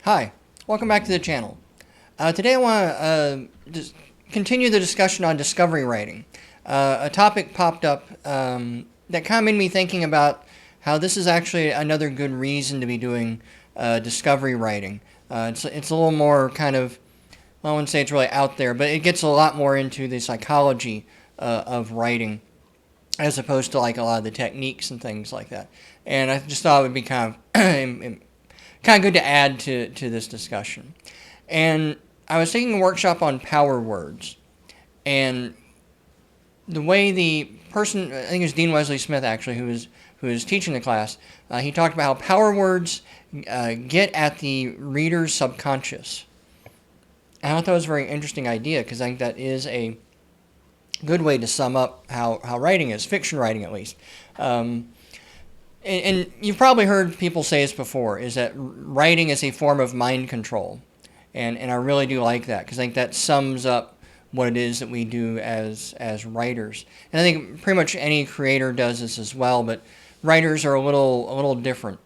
Hi, welcome back to the channel. Today I want to just continue the discussion on discovery writing. A topic popped up that kind of made me thinking about how this is actually another good reason to be doing discovery writing. It's a little more kind of, well, I wouldn't say it's really out there, but it gets a lot more into the psychology of writing as opposed to like a lot of the techniques and things like that. And I just thought it would be kind of good to add to this discussion. And I was taking a workshop on power words, and the way the person, I think it was Dean Wesley Smith actually, who was teaching the class, he talked about how power words get at the reader's subconscious. And I thought that was a very interesting idea because I think that is a good way to sum up how writing is, fiction writing at least. And you've probably heard people say this before, is that writing is a form of mind control. And I really do like that, because I think that sums up what it is that we do as writers. And I think pretty much any creator does this as well, but writers are a little different.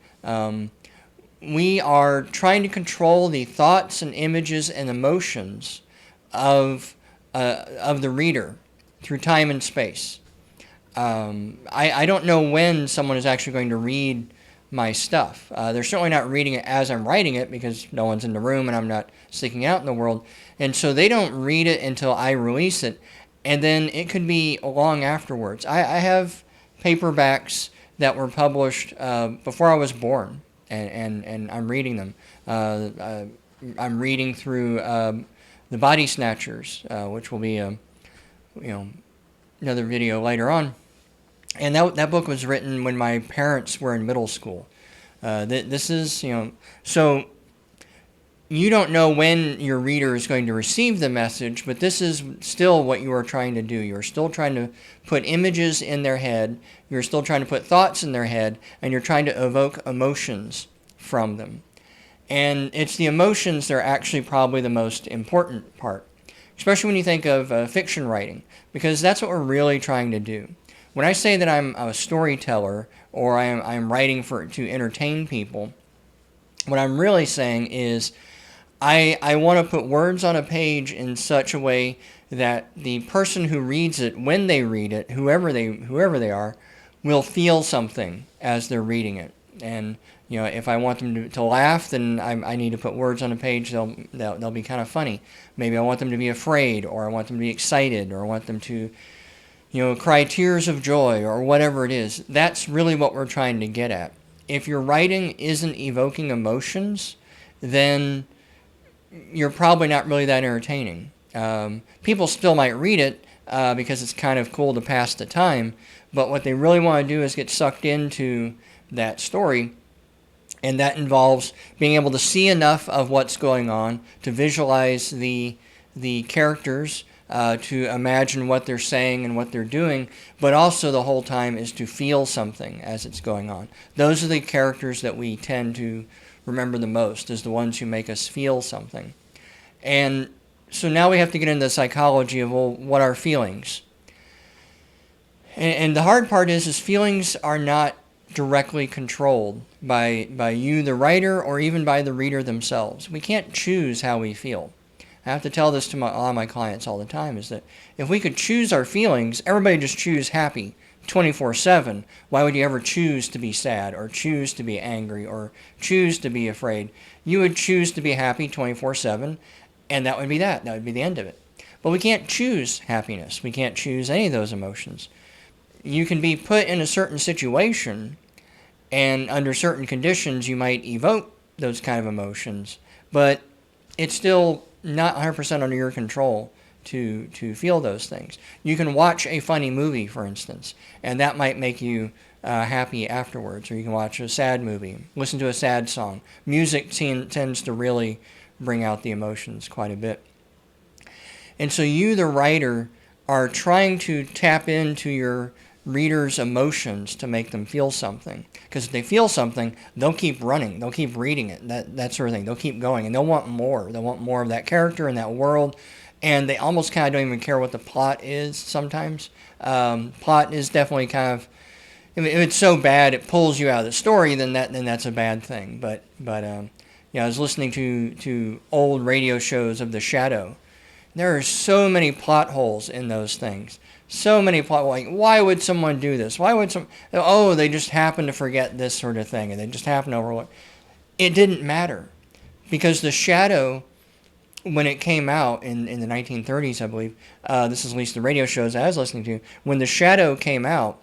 We are trying to control the thoughts and images and emotions of the reader through time and space. I don't know when someone is actually going to read my stuff. They're certainly not reading it as I'm writing it because no one's in the room and I'm not sticking out in the world. And so they don't read it until I release it. And then it could be long afterwards. I have paperbacks that were published before I was born, and I'm reading them. I'm reading through The Body Snatchers, which will be another video later on. And that book was written when my parents were in middle school. This is, so you don't know when your reader is going to receive the message, but this is still what you are trying to do. You're still trying to put images in their head. You're still trying to put thoughts in their head, and you're trying to evoke emotions from them. And it's the emotions that are actually probably the most important part, especially when you think of fiction writing, because that's what we're really trying to do. When I say that I'm a storyteller or I'm writing to entertain people, what I'm really saying is I want to put words on a page in such a way that the person who reads it, when they read it, whoever they are, will feel something as they're reading it. And if I want them to laugh, then I need to put words on a page. They'll be kind of funny. Maybe I want them to be afraid, or I want them to be excited, or I want them to cry tears of joy, or whatever it is. That's really what we're trying to get at. If your writing isn't evoking emotions, then you're probably not really that entertaining. People still might read it because it's kind of cool to pass the time, but what they really want to do is get sucked into that story, and that involves being able to see enough of what's going on, to visualize the characters, to imagine what they're saying and what they're doing, but also the whole time is to feel something as it's going on. Those are the characters that we tend to remember the most, as the ones who make us feel something. And so now we have to get into the psychology of, well, what are feelings? And the hard part is feelings are not directly controlled by you, the writer, or even by the reader themselves. We can't choose how we feel. I have to tell this to a lot of my clients all the time, is that if we could choose our feelings, everybody just choose happy 24/7. Why would you ever choose to be sad, or choose to be angry, or choose to be afraid? You would choose to be happy 24/7, and that would be that. That would be the end of it. But we can't choose happiness. We can't choose any of those emotions. You can be put in a certain situation, and under certain conditions you might evoke those kind of emotions, but it's still not 100% under your control to feel those things. You can watch a funny movie, for instance, and that might make you happy afterwards, or you can watch a sad movie, listen to a sad song. Music tends to really bring out the emotions quite a bit. And so you, the writer, are trying to tap into your readers' emotions to make them feel something. Because if they feel something, they'll keep running. They'll keep reading it, that sort of thing. They'll keep going, and they'll want more. They'll want more of that character and that world. And they almost kind of don't even care what the plot is sometimes. Plot is definitely kind of, if it's so bad it pulls you out of the story, then that's a bad thing. But I was listening to old radio shows of The Shadow. There are so many plot holes in those things. So many plot, like, why would someone do this? Why would they just happen to forget this sort of thing, and they just happen to overlook. It didn't matter, because The Shadow, when it came out in the 1930s, I believe, this is at least the radio shows I was listening to, when The Shadow came out,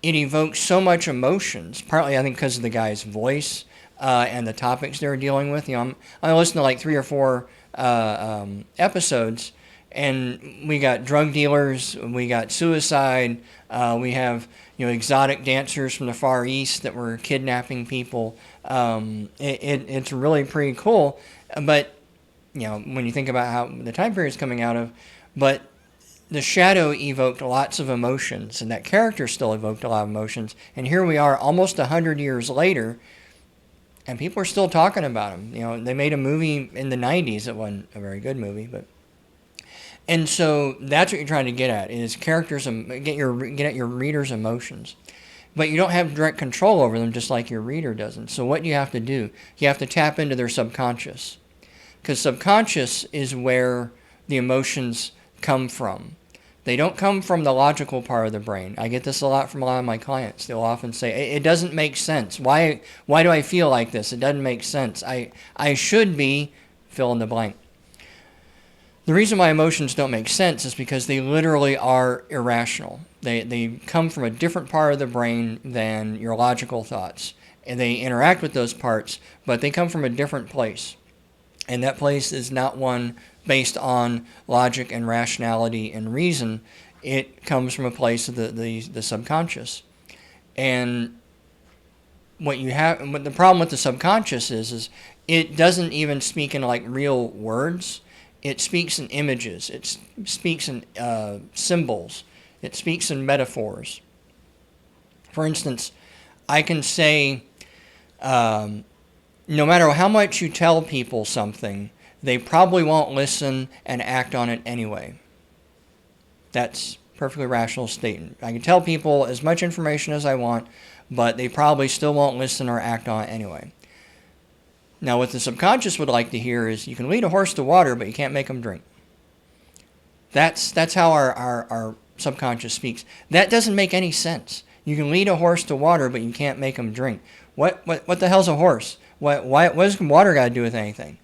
it evoked so much emotions, partly I think because of the guy's voice and the topics they were dealing with. I listened to like 3 or 4 episodes, and we got drug dealers, we got suicide, we have exotic dancers from the Far East that were kidnapping people. It's really pretty cool, but when you think about how the time period is coming out of, but The Shadow evoked lots of emotions, and that character still evoked a lot of emotions. And here we are, almost 100 years later, and people are still talking about him. They made a movie in the 90s. It wasn't a very good movie, and so that's what you're trying to get at, is characters, get at your reader's emotions. But you don't have direct control over them, just like your reader doesn't. So what you have to do, you have to tap into their subconscious, because subconscious is where the emotions come from. They don't come from the logical part of the brain. I get this a lot from a lot of my clients. They'll often say, it doesn't make sense. Why do I feel like this? It doesn't make sense. I should be fill in the blank. The reason why emotions don't make sense is because they literally are irrational. They come from a different part of the brain than your logical thoughts. And they interact with those parts, but they come from a different place. And that place is not one based on logic and rationality and reason. It comes from a place of the subconscious. And what the problem with the subconscious is it doesn't even speak in like real words. It speaks in images. It speaks in symbols. It speaks in metaphors. For instance, I can say, no matter how much you tell people something, they probably won't listen and act on it anyway. That's a perfectly rational statement. I can tell people as much information as I want, but they probably still won't listen or act on it anyway. Now, what the subconscious would like to hear is, you can lead a horse to water, but you can't make them drink. That's how our subconscious speaks. That doesn't make any sense. You can lead a horse to water, but you can't make them drink. What the hell's a horse? What does water got to do with anything?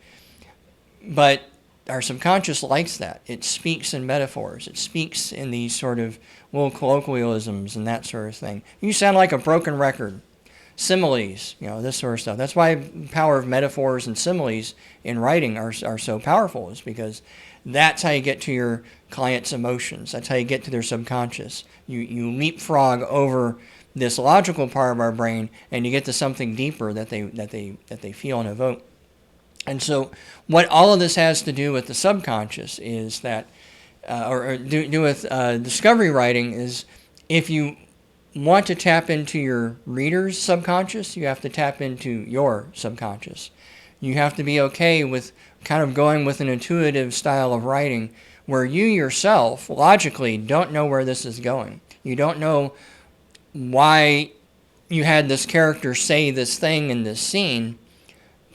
But our subconscious likes that. It speaks in metaphors. It speaks in these sort of little colloquialisms and that sort of thing. You sound like a broken record. Similes, this sort of stuff. That's why the power of metaphors and similes in writing are so powerful, is because that's how you get to your client's emotions. That's how you get to their subconscious. You leapfrog over this logical part of our brain, and you get to something deeper that they feel and evoke. And so what all of this has to do with the subconscious is that, do with discovery writing, is if you want to tap into your reader's subconscious, you have to tap into your subconscious. You have to be okay with kind of going with an intuitive style of writing where you yourself logically don't know where this is going. You don't know why you had this character say this thing in this scene,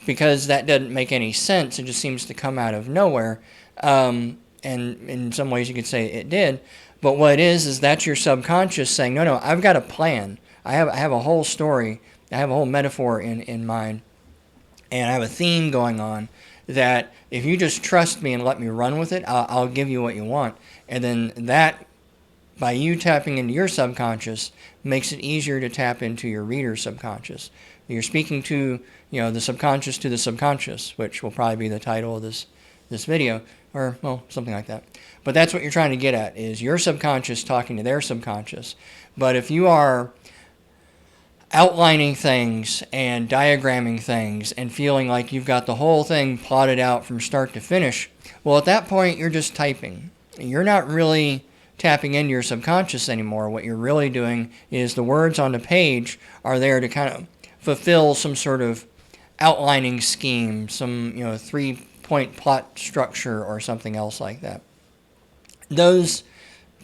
because that doesn't make any sense. It just seems to come out of nowhere. And in some ways you could say it did. But what it is that's your subconscious saying, no, I've got a plan. I have a whole story. I have a whole metaphor in mind. And I have a theme going on that if you just trust me and let me run with it, I'll give you what you want. And then that, by you tapping into your subconscious, makes it easier to tap into your reader's subconscious. You're speaking to, the subconscious to the subconscious, which will probably be the title of this video, or, something like that. But that's what you're trying to get at, is your subconscious talking to their subconscious. But if you are outlining things and diagramming things and feeling like you've got the whole thing plotted out from start to finish, well, at that point, you're just typing. You're not really tapping into your subconscious anymore. What you're really doing is the words on the page are there to kind of fulfill some sort of outlining scheme, some 3-point plot structure or something else like that. Those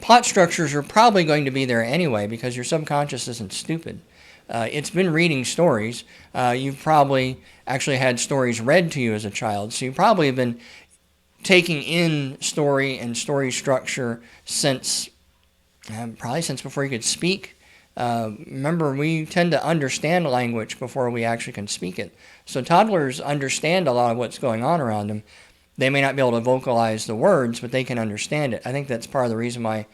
plot structures are probably going to be there anyway, because your subconscious isn't stupid. It's been reading stories. You've probably actually had stories read to you as a child, so you probably have been taking in story and story structure since probably since before you could speak. Remember, we tend to understand language before we actually can speak it. So toddlers understand a lot of what's going on around them. They may not be able to vocalize the words, but they can understand it. I think that's part of the reason why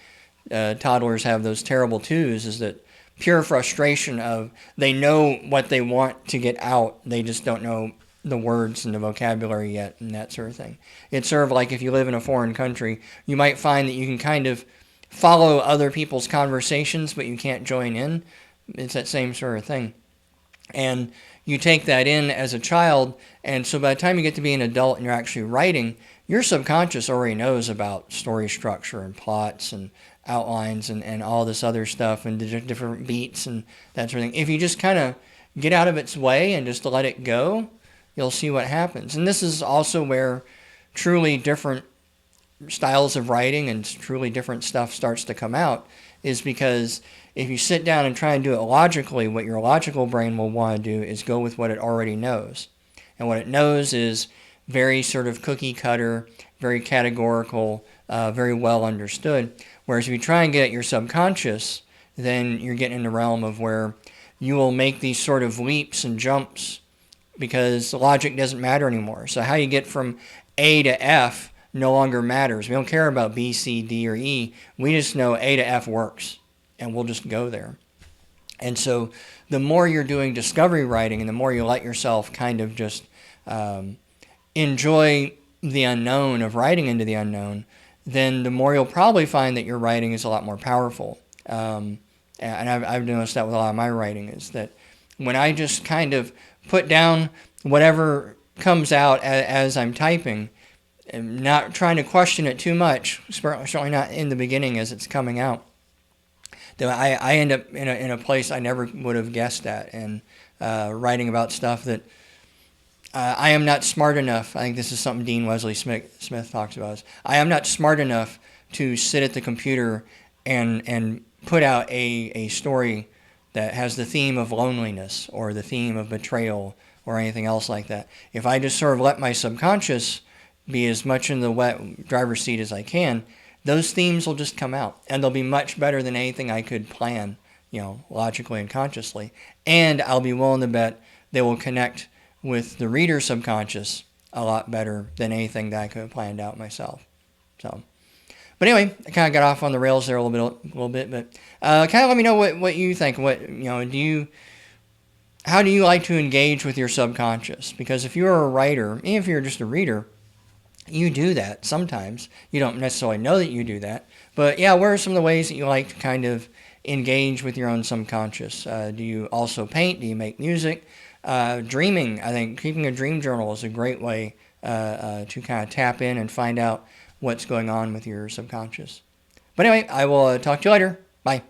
toddlers have those terrible twos, is that pure frustration of they know what they want to get out, they just don't know the words and the vocabulary yet, and that sort of thing. It's sort of like if you live in a foreign country, you might find that you can kind of follow other people's conversations, but you can't join in. It's that same sort of thing. And you take that in as a child, and so by the time you get to be an adult and you're actually writing, your subconscious already knows about story structure and plots and outlines and all this other stuff and the different beats and that sort of thing. If you just kind of get out of its way and just let it go, you'll see what happens. And this is also where truly different styles of writing and truly different stuff starts to come out, is because if you sit down and try and do it logically, what your logical brain will want to do is go with what it already knows. And what it knows is very sort of cookie cutter, very categorical, very well understood. Whereas if you try and get at your subconscious, then you're getting in the realm of where you will make these sort of leaps and jumps because logic doesn't matter anymore. So how you get from A to F no longer matters. We don't care about B, C, D, or E. We just know A to F works, and we'll just go there. And so the more you're doing discovery writing and the more you let yourself kind of just enjoy the unknown of writing into the unknown, then the more you'll probably find that your writing is a lot more powerful. And I've noticed that with a lot of my writing, is that when I just kind of put down whatever comes out as I'm typing, and not trying to question it too much, certainly not in the beginning as it's coming out, then I end up in a place I never would have guessed at, and writing about stuff that I am not smart enough. I think this is something Dean Wesley Smith talks about. Is I am not smart enough to sit at the computer and put out a story that has the theme of loneliness or the theme of betrayal or anything else like that. If I just sort of let my subconscious be as much in the wet driver's seat as I can, those themes will just come out, and they'll be much better than anything I could plan, logically and consciously. And I'll be willing to bet they will connect with the reader's subconscious a lot better than anything that I could have planned out myself. So, but anyway, I kind of got off on the rails there a little bit, but kind of let me know what you think. How do you like to engage with your subconscious? Because if you're a writer, even if you're just a reader, you do that sometimes. You don't necessarily know that you do that. But yeah, what are some of the ways that you like to kind of engage with your own subconscious? Do you also paint? Do you make music? Dreaming, I think keeping a dream journal is a great way to kind of tap in and find out what's going on with your subconscious. But anyway, I will talk to you later. Bye.